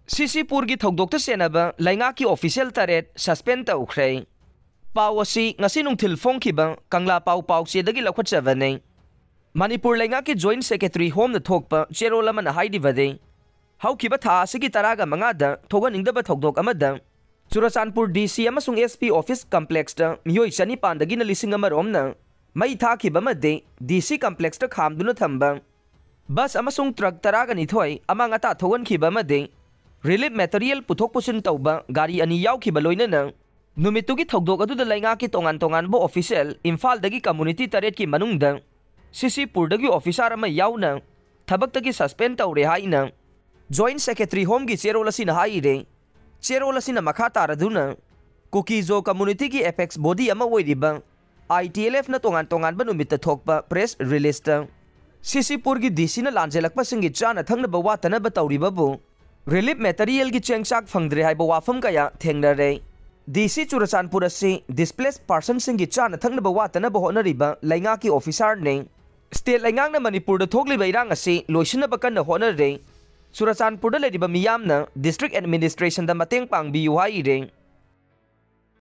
ꯁꯤꯁꯤꯄꯨꯔꯒꯤ ꯊꯧꯗꯣꯛꯇ ꯆꯦꯟꯅꯕ ꯂꯩꯉꯥꯛꯀꯤ ꯑꯣꯐꯤꯁꯤꯌꯦꯜ ꯇꯔꯦꯠ ꯁꯁꯄꯦꯟ ꯇꯧꯈ꯭ꯔꯦ꯫ ꯄꯥꯎ ꯑꯁꯤ ꯉꯁꯤ ꯅꯨꯡꯊꯤꯜ ꯐꯣꯡꯈꯤꯕ ꯀꯪꯂꯥ ꯄꯥꯎꯆꯦꯗꯒꯤ ꯂꯧꯈꯠꯆꯕꯅꯤ꯫ ꯃꯅꯤꯄꯨꯔ ꯂꯩꯉꯥꯛꯀꯤ ꯖꯣꯏꯟꯠ ꯁꯦꯀ꯭ꯔꯦꯇꯔꯤ ꯍꯣꯝꯅ ꯊꯣꯛꯄ ꯆꯦꯔꯣꯜ ꯑꯃꯅ ꯍꯥꯏꯔꯤꯕꯗꯤ ꯍꯧꯈꯤꯕ ꯊꯥ ꯑꯁꯤꯒꯤ 15ꯗ ꯊꯣꯛꯍꯟꯅꯤꯡꯗꯕ ꯊꯧꯗꯣꯛ ꯑꯃꯗ ꯆꯨꯔꯆꯥꯟꯄꯨꯔ ꯗꯤ.ꯁꯤ ꯑꯃꯁꯨꯡ ꯑꯦꯁ.ꯄꯤ ꯑꯣꯐꯤꯁ ꯀꯝꯄ꯭ꯂꯦꯛꯁꯇ ꯃꯤꯑꯣꯏ 200ꯗꯒꯤꯅ 1,000 ꯔꯣꯝꯅ ꯃꯩ ꯊꯥꯈꯤꯕ ꯑꯃꯗꯤ ꯗꯤ.ꯁꯤ ꯀꯝꯄ꯭ꯂꯦꯛꯁꯇ ꯈꯥꯝꯗꯨꯅ ꯊꯝꯕ ꯕꯁ ꯑꯃꯁꯨꯡ ꯇ꯭ꯔꯛ 12 ꯑꯃꯥꯡ ꯑꯇꯥ ꯊꯣꯛꯍꯟꯈꯤꯕ ꯑꯃꯗꯤ ꯔꯤꯂꯤꯐ ꯃꯦꯇꯔꯤꯌꯦꯜ ꯄꯨꯊꯣꯛ ꯄꯨꯁꯤꯟ ꯇꯧꯕ ꯒꯥꯔꯤ 2 ꯌꯥꯎꯈꯤꯕ ꯂꯣꯏꯅꯅ ꯅꯨꯃꯤꯠꯇꯨꯒꯤ ꯊꯧꯗꯣꯛ ꯑꯗꯨꯗ ꯂꯩꯉꯥꯛꯀꯤ ꯇꯣꯉꯥꯟꯕ ꯑꯣꯐꯤꯁꯤꯌꯦꯜ ꯏꯝꯐꯥꯜꯗꯒꯤ ꯀꯝꯃꯨꯅꯤꯇꯤ 8ꯀꯤ ꯃꯅꯨꯡꯗ ꯁꯤꯁꯤꯄꯨꯔꯗꯒꯤ ꯑꯣꯐꯤꯁꯥꯔ ꯑꯃ ꯌꯥꯎꯅ ꯊꯕꯛꯇꯒꯤ ꯁꯁꯄꯦꯟ ꯇꯧꯔꯦ ꯍꯥꯏꯅ ꯖꯣꯏꯟꯠ ꯁꯦꯀ꯭ꯔꯦꯇꯔꯤ ꯍꯣꯝꯒꯤ ꯆꯦꯔꯣꯜ ꯑꯁꯤꯅ ꯍꯥꯏꯔꯦ꯫ ꯆꯦꯔꯣꯜ ꯑꯁꯤꯅ ꯃꯈꯥ ꯇꯥꯔꯗꯨꯅ ꯀꯨꯀꯤꯖꯣ ꯀꯝꯃꯨꯅꯤꯇꯤꯒꯤ ꯑꯦꯄꯦꯛꯁ ꯕꯣꯗꯤ ꯑꯃ ꯑꯣꯏꯔꯤꯕ ITLFꯅ ꯇꯣꯉꯥꯟꯕ ꯅꯨꯃꯤꯠꯇ ꯊꯣꯛꯄ ꯄ꯭ꯔꯦꯁ ꯔꯤꯂꯤꯖꯇ ꯁꯤꯁꯤꯄꯨꯔꯒꯤ ꯗꯤ.ꯁꯤꯅ ꯂꯥꯟꯖꯦꯜꯂꯛꯄꯁꯤꯡꯒꯤ ꯆꯥꯅ ꯊꯛꯅꯕ ꯋꯥꯠꯇꯅꯕ ꯇꯧꯔꯤꯕꯕꯨ ꯔꯤꯂꯤꯐ ꯃꯦꯇꯔꯤꯌꯦꯜꯒꯤ ꯆꯦꯡꯆꯥꯛ ꯐꯪꯗ꯭ꯔꯦ ꯍꯥꯏꯕ ꯋꯥꯐꯝ ꯀꯌꯥ ꯊꯦꯡꯅꯔꯦ꯫ ꯗꯤ.ꯁꯤ ꯆꯨꯔꯆꯥꯟꯄꯨꯔ ꯑꯁꯤ ꯗꯤꯁꯄ꯭ꯂꯦꯁ ꯄꯥꯔꯁꯟꯁꯤꯡꯒꯤ ꯆꯥꯅ ꯊꯛꯅꯕ ꯋꯥꯠꯇꯅꯕ ꯍꯣꯠꯅꯔꯤꯕ ꯂꯩꯉꯥꯛꯀꯤ ꯑꯣꯐꯤꯁꯥꯔꯅꯤ꯫ ꯁ꯭ꯇꯦꯠ ꯂꯩꯉꯥꯛꯅ ꯃꯅꯤꯄꯨꯔꯗ ꯊꯣꯛꯂꯤꯕ ꯏꯔꯥꯡ ꯑꯁꯤ ꯂꯣꯏꯁꯤꯟꯅꯕ ꯀꯟꯅ ꯍꯣꯠꯅꯔꯦ꯫ ꯆꯨꯔꯆꯥꯟꯄꯨꯔꯗ ꯂꯩꯔꯤꯕ ꯃꯤꯌꯥꯝꯅ ꯗꯤꯁꯇ꯭ꯔꯤꯛ ꯑꯦꯗꯃꯤꯅꯤꯁꯇ꯭ꯔꯦꯁꯟꯗ ꯃꯇꯦꯡ ꯄꯥꯡꯕꯤꯌꯨ ꯍꯥꯏꯔꯦ꯫